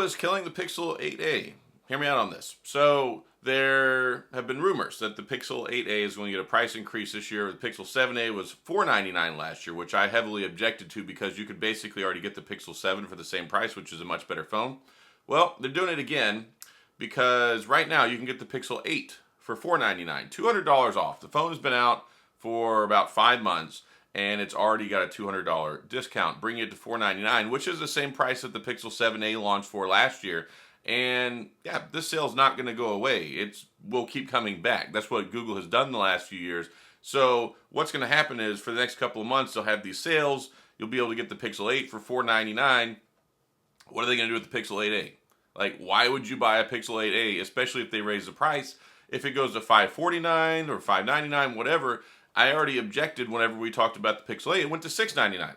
is killing the Pixel 8a? Hear me out on this. So there have been rumors that the Pixel 8a is going to get a price increase this year. The Pixel 7a was $499 last year, which I heavily objected to because you could basically already get the Pixel 7 for the same price, which is a much better phone. Well, they're doing it again because right now you can get the Pixel 8 for $499, $200 off. The phone has been out for about 5 months, and it's already got a $200 discount, bringing it to $499, which is the same price that the Pixel 7a launched for last year. And yeah, this sale's not going to go away. It will keep coming back. That's what Google has done the last few years. So what's going to happen is for the next couple of months, they'll have these sales. You'll be able to get the Pixel 8 for $499. What are they going to do with the Pixel 8a? Like, why would you buy a Pixel 8a, especially if they raise the price? If it goes to $549 or $599, whatever, I already objected whenever we talked about the Pixel 8. It went to $699.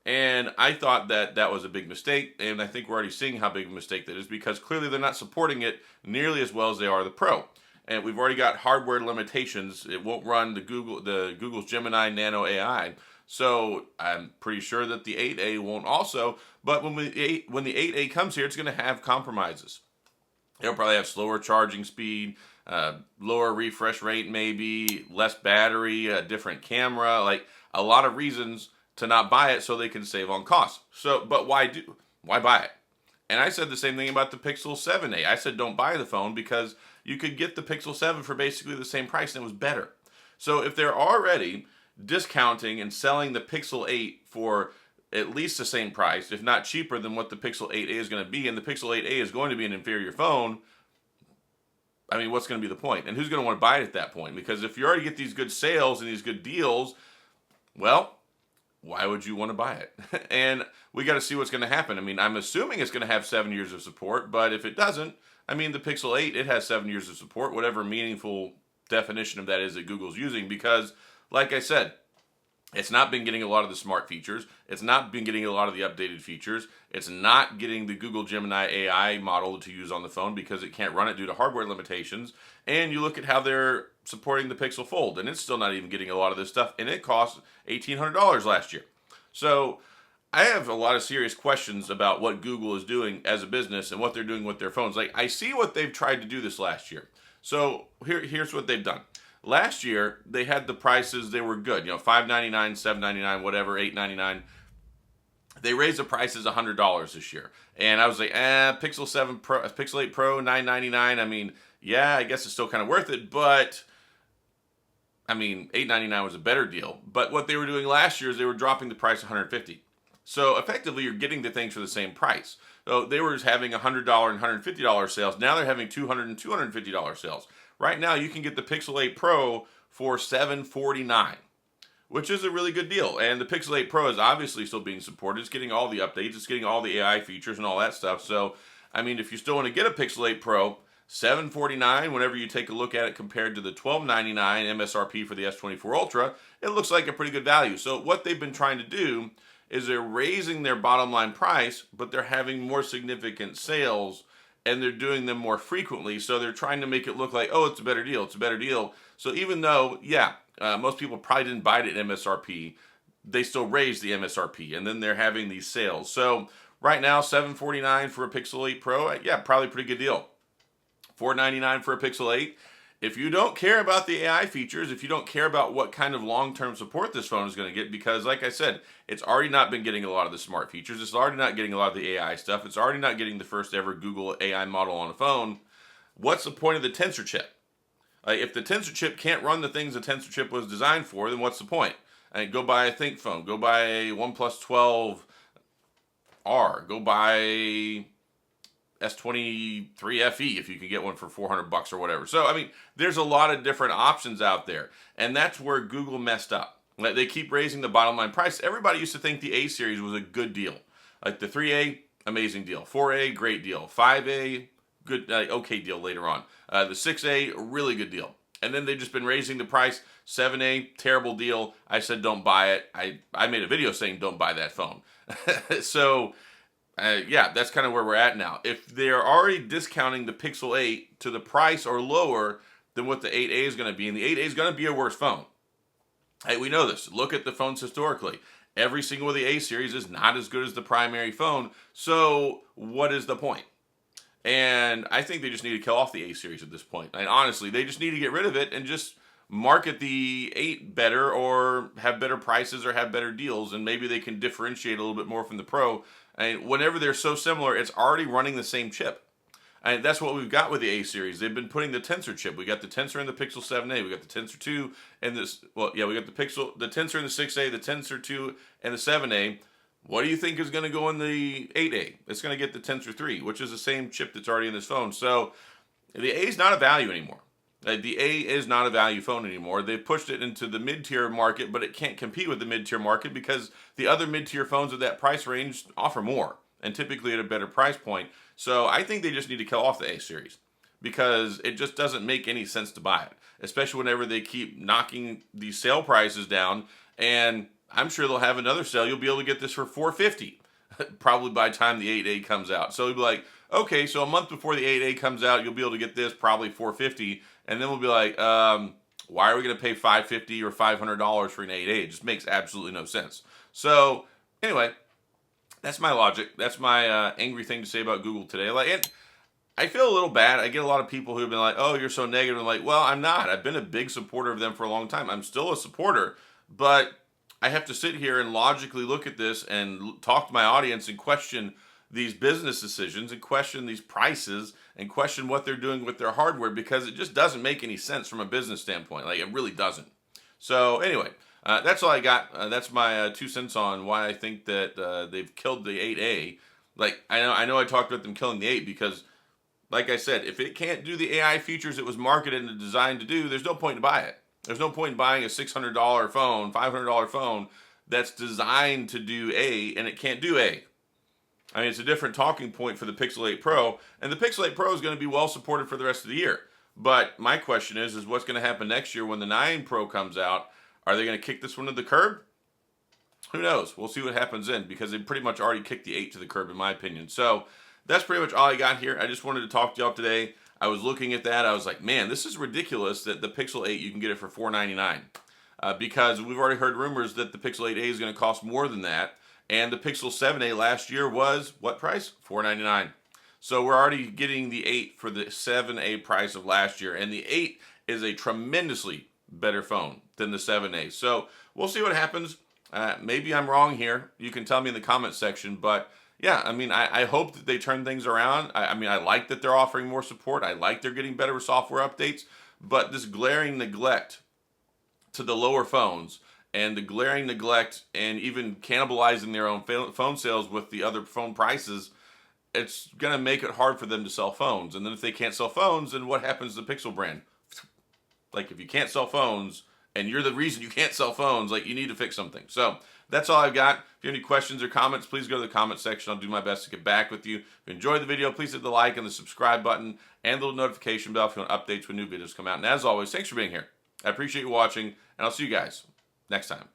And I thought that that was a big mistake, and I think we're already seeing how big a mistake that is because clearly they're not supporting it nearly as well as they are the Pro. And we've already got hardware limitations. It won't run the Google's Gemini Nano AI. So I'm pretty sure that the 8A won't also. But when the 8A comes here, it's going to have compromises. It'll probably have slower charging speed, lower refresh rate maybe, less battery, a different camera, like a lot of reasons to not buy it so they can save on costs. So, but why buy it? And I said the same thing about the Pixel 7a. I said don't buy the phone because you could get the Pixel 7 for basically the same price and it was better. So if they're already discounting and selling the Pixel 8 for at least the same price, if not cheaper than what the Pixel 8a is going to be, and the Pixel 8a is going to be an inferior phone, I mean, what's going to be the point? And who's going to want to buy it at that point? Because if you already get these good sales and these good deals, well, why would you want to buy it? And we got to see what's going to happen. I mean, I'm assuming it's going to have 7 years of support, but if it doesn't, I mean, the Pixel 8, it has 7 years of support, whatever meaningful definition of that is that Google's using, because, like I said, it's not been getting a lot of the smart features. It's not been getting a lot of the updated features. It's not getting the Google Gemini AI model to use on the phone because it can't run it due to hardware limitations. And you look at how they're supporting the Pixel Fold, and it's still not even getting a lot of this stuff, and it cost $1,800 last year. So I have a lot of serious questions about what Google is doing as a business and what they're doing with their phones. Like, I see what they've tried to do this last year. So here's what they've done. Last year, they had the prices, they were good. You know, $599, $799, whatever, $899. They raised the prices $100 this year. And I was like, Pixel 7 Pro, Pixel 8 Pro, $999. I mean, yeah, I guess it's still kind of worth it, but I mean, $899 was a better deal. But what they were doing last year is they were dropping the price $150. So effectively, you're getting the things for the same price. So they were having $100 and $150 sales. Now they're having $200 and $250 sales. Right now, you can get the Pixel 8 Pro for $749, which is a really good deal. And the Pixel 8 Pro is obviously still being supported. It's getting all the updates. It's getting all the AI features and all that stuff. So, I mean, if you still want to get a Pixel 8 Pro, $749, whenever you take a look at it compared to the $1299 MSRP for the S24 Ultra, it looks like a pretty good value. So what they've been trying to do is they're raising their bottom line price, but they're having more significant sales, and they're doing them more frequently. So they're trying to make it look like, oh, it's a better deal. It's a better deal. So even though, most people probably didn't buy it at MSRP, they still raised the MSRP, and then they're having these sales. So right now, $749 for a Pixel 8 Pro, probably a pretty good deal. $499 for a Pixel 8. If you don't care about the AI features, if you don't care about what kind of long-term support this phone is going to get, because like I said, it's already not been getting a lot of the smart features. It's already not getting a lot of the AI stuff. It's already not getting the first ever Google AI model on a phone. What's the point of the Tensor chip? If the Tensor chip can't run the things the Tensor chip was designed for, then what's the point? Go buy a Think phone. Go buy a OnePlus 12R. Go buy S23 FE if you can get one for $400 or whatever. So, I mean, there's a lot of different options out there. And that's where Google messed up. They keep raising the bottom line price. Everybody used to think the A series was a good deal. Like the 3A, amazing deal. 4A, great deal. 5A, good, okay deal later on. The 6A, really good deal. And then they've just been raising the price. 7A, terrible deal. I said don't buy it. I made a video saying don't buy that phone. So, that's kind of where we're at now. If they're already discounting the Pixel 8 to the price or lower than what the 8A is going to be, and the 8A is going to be a worse phone. Hey, we know this. Look at the phones historically. Every single of the A series is not as good as the primary phone. So what is the point? And I think they just need to kill off the A series at this point. And honestly, they just need to get rid of it and just market the 8 better, or have better prices, or have better deals, and maybe they can differentiate a little bit more from the Pro. And whenever they're so similar, it's already running the same chip. And that's what we've got with the A series. They've been putting the Tensor chip. We got the Tensor in the Pixel 7a. We got the Tensor 2 and this. Well, yeah, we got the Tensor in the 6a, the Tensor 2, and the 7a. What do you think is going to go in the 8a? It's going to get the Tensor 3, which is the same chip that's already in this phone. So the A is not a value anymore. The A is not a value phone anymore. They've pushed it into the mid-tier market, but it can't compete with the mid-tier market because the other mid-tier phones of that price range offer more, and typically at a better price point. So I think they just need to kill off the A series, because it just doesn't make any sense to buy it, especially whenever they keep knocking these sale prices down. And I'm sure they'll have another sale. You'll be able to get this for $450 probably by the time the 8A comes out. So you'll be like, okay, so a month before the 8A comes out, you'll be able to get this probably $450, and then we'll be like, why are we going to pay $550 or $500 for an 8A? It just makes absolutely no sense. So anyway, that's my logic. That's my angry thing to say about Google today. And I feel a little bad. I get a lot of people who have been like, oh, you're so negative. I'm like, well, I'm not. I've been a big supporter of them for a long time. I'm still a supporter, but I have to sit here and logically look at this and talk to my audience and question these business decisions, and question these prices, and question what they're doing with their hardware, because it just doesn't make any sense from a business standpoint. Like, it really doesn't. So anyway, that's all I got. That's my 2 cents on why I think that they've killed the 8A. Like, I know I talked about them killing the 8 because, like I said, if it can't do the AI features it was marketed and designed to do, there's no point in buying it. There's no point in buying a $600 phone, $500 phone that's designed to do A, and it can't do A. I mean, it's a different talking point for the Pixel 8 Pro, and the Pixel 8 Pro is going to be well supported for the rest of the year. But my question is what's going to happen next year when the 9 Pro comes out? Are they going to kick this one to the curb? Who knows? We'll see what happens then, because they pretty much already kicked the 8 to the curb, in my opinion. So that's pretty much all I got here. I just wanted to talk to y'all today. I was looking at that. I was like, man, this is ridiculous that the Pixel 8, you can get it for $499. Because we've already heard rumors that the Pixel 8a is going to cost more than that. And the Pixel 7a last year was, what price? $499. So we're already getting the 8 for the 7a price of last year. And the 8 is a tremendously better phone than the 7a. So we'll see what happens. Maybe I'm wrong here. You can tell me in the comments section. But yeah, I mean, I hope that they turn things around. I mean, I like that they're offering more support. I like they're getting better with software updates. But this glaring neglect to the lower phones, and the glaring neglect and even cannibalizing their own phone sales with the other phone prices, it's going to make it hard for them to sell phones. And then if they can't sell phones, then what happens to the Pixel brand? Like, if you can't sell phones, and you're the reason you can't sell phones, like, you need to fix something. So that's all I've got. If you have any questions or comments, please go to the comment section. I'll do my best to get back with you. If you enjoyed the video, please hit the like and the subscribe button and the little notification bell if you want updates when new videos come out. And as always, thanks for being here. I appreciate you watching, and I'll see you guys next time.